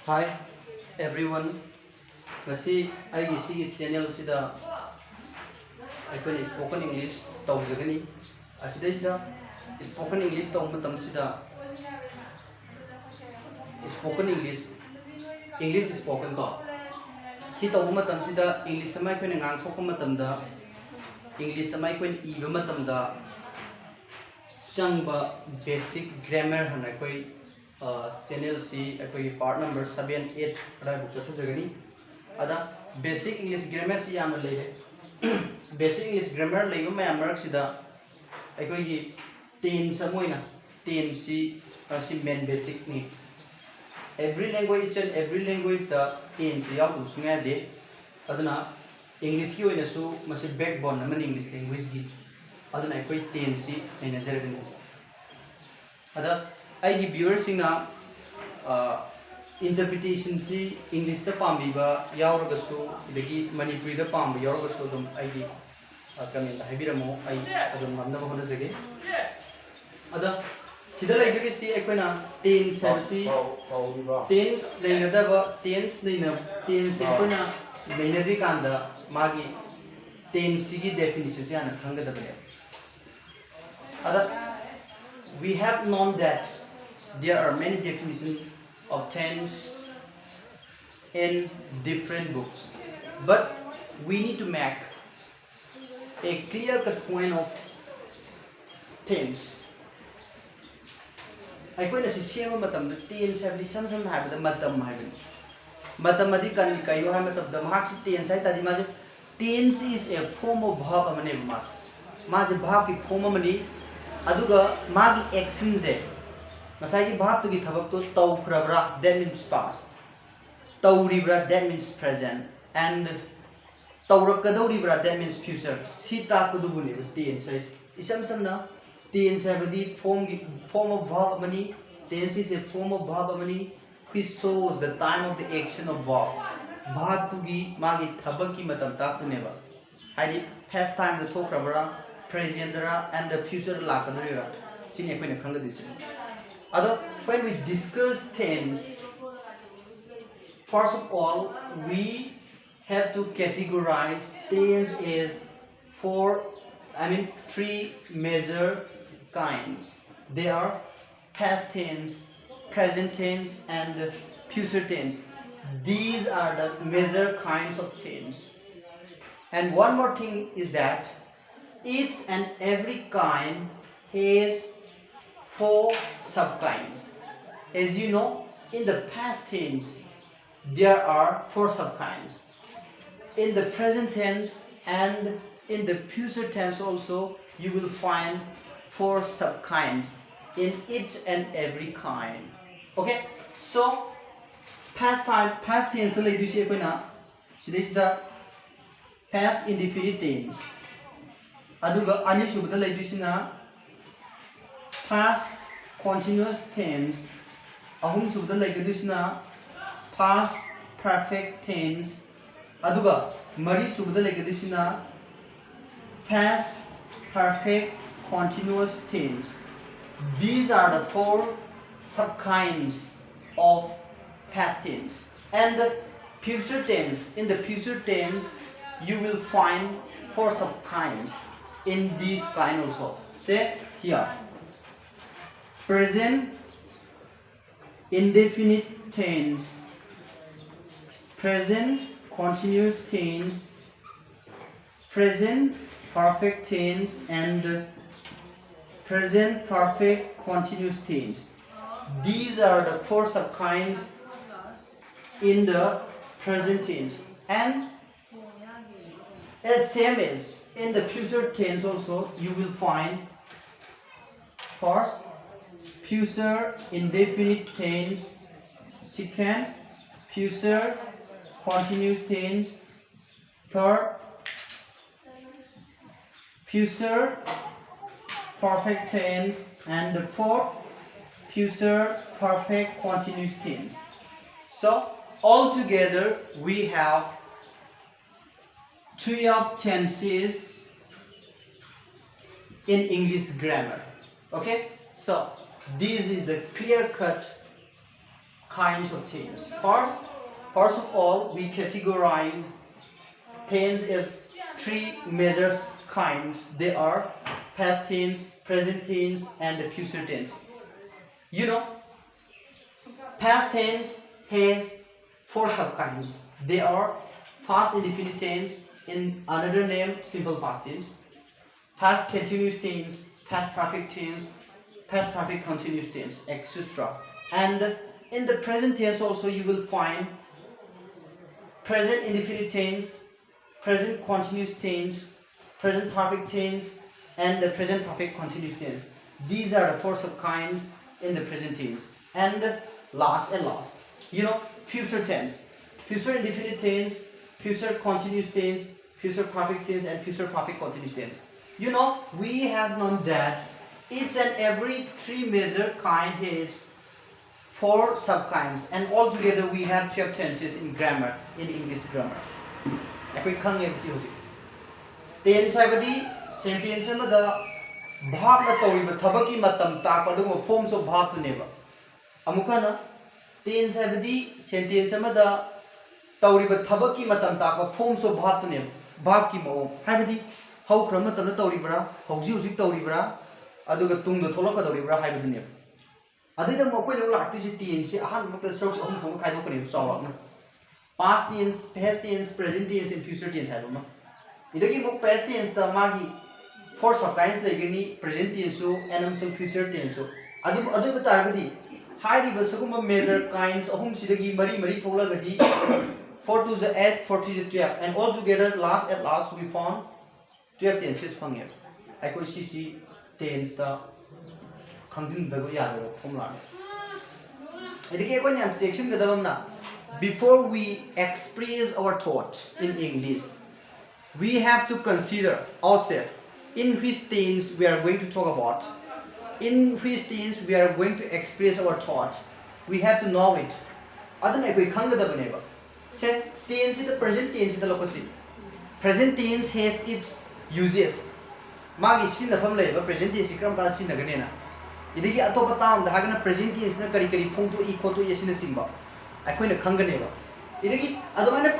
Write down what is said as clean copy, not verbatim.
Hi everyone. Ngasi aigi sigi channel sida aikoni spoken English tawjagani. Asida spoken English taw matam sida spoken English spoken ko. Si taw matam sida English samai ko ngang thok matam da English samai ko iba matam da changba basic grammar hana koi channel si akoi part number 7 8 rai bu chathajagani ada basic English grammar si yamna leire basic English grammar leiba mayam marak sida akoi gi tense amoina tense si main basic ni every language da tense ya bu sunga de aduna English ki oina su masi backbone na English language gi aduna akoi tense aina jaragani ada aigi viewers singna interpretation si English ta pambiba yauragasu idagi Manipuri da pamba yauragasu dum aigi comment haibiramo ai adum mamna bahona jage ada sida laigage si akoina tense si tense leinadaba tense akoina leinadri kanda magi tense gi definition si ana khangadabane ada we have known that there are many definitions of tense in different books, but we need to make a clear-cut point of tense. Aikoina si sema matam da tense habdi sam habda matam haibin matam adi kan kayo ha matam da mahak si tense hai tadi maje tense is a form of verb amane mas verb ki form amani aduga magi action je masai verb to gi thabak to tawkrabra that means past tawribra that means present and tawrakadawribra that means future sita kudubune tense isam samna tense habdi form of verb amani tense is a form of verb amani which shows the time of the action of verb to gi magi thabak ki matam taktuneba haidi past time the thokrabra present and the future lakadura sine koina khanga disi ado when we discuss tense first of all we have to categorize tense as three major kinds. They are past tense, present tense and future tense. These are the major kinds of tense. And one more thing is that each and every kind has 4 subkinds. As you know, in the past tense, there are 4 subkinds. In the present tense and in the future tense also, you will find 4 subkinds in each and every kind. Okay? So, past tense the lady say sida past indefinite tense. Aduga ani subada laidusina past continuous tense ahum subada laigadusina past perfect tense aduga mari subada laigadusina past perfect continuous tense. These are the 4 subkinds of past tense. And the future tense, in the future tense you will find 4 subkinds in this kind also. Say here present indefinite tense, present continuous tense, present perfect tense and present perfect continuous tense. These are the 4 subkinds in the present tense. And as same as in the future tense also, you will find first future indefinite tense, second future continuous tense, third future perfect tense and the fourth future perfect continuous tense. So altogether we have 12 tenses in English grammar. Okay, so this is the clear cut kinds of tense. First of all, we categorize tense as three major kinds. They are past tense, present tense, and the future tense. You know, past tense has four subkinds. They are past indefinite tense, in another name simple past tense, past continuous tense, past perfect tense, past perfect continuous tense, etc. And in the present tense also you will find present indefinite tense, present continuous tense, present perfect tense, and the present perfect continuous tense. These are the four subkinds in the present tense. And last, you know, future tense, future indefinite tense, future continuous tense, future perfect tense, and future perfect continuous tense. You know, we have known that each and every three major kind has four subkinds, and altogether we have 12 tenses in grammar, in English grammar. Tense haibadi sentence amada verb na tawriba thabaki matam takpa aduguma forms of verb to neba. Amukana tense haibadi sentence amada tawriba thabaki matam takpa forms of verb to neba. Verb ki maong haibadi haukhra matamda tawribra, hauji tawribra, aduga tungda tholakadawribra haibadi neba. Adida mokoi lo lakti tense ahan makta strokes ahum thong khaidokani chawakna. Past tense, past tense, present tense, and future tense haibama. Idagi mok past tense ta magi four subkinds legani, present tense so and future tense so. Adu batargadi hairiba saguma major kinds ahum sidagi mari tholagadi 4 to the 8, 4 to the 12, and all together at last we found 12 tenses phangye. Aikoi CC tense ta khangjin dago yadaro formula. Idagi aikoi yam section gadabam na. Before we express our thought in English, we have to consider ourselves in which tense we are going to talk about, in which tense we are going to express our thought. We have to know it. Adana koi khangadabaneba. Say tense is the present tense is the local. Present tense has its uses. Magi sinafam leba present tense kram ka sinaganena. Idigi atopa tam da hagana present tense na kari phongto I khoto yesina simba. I khangganeba. Idagi adamana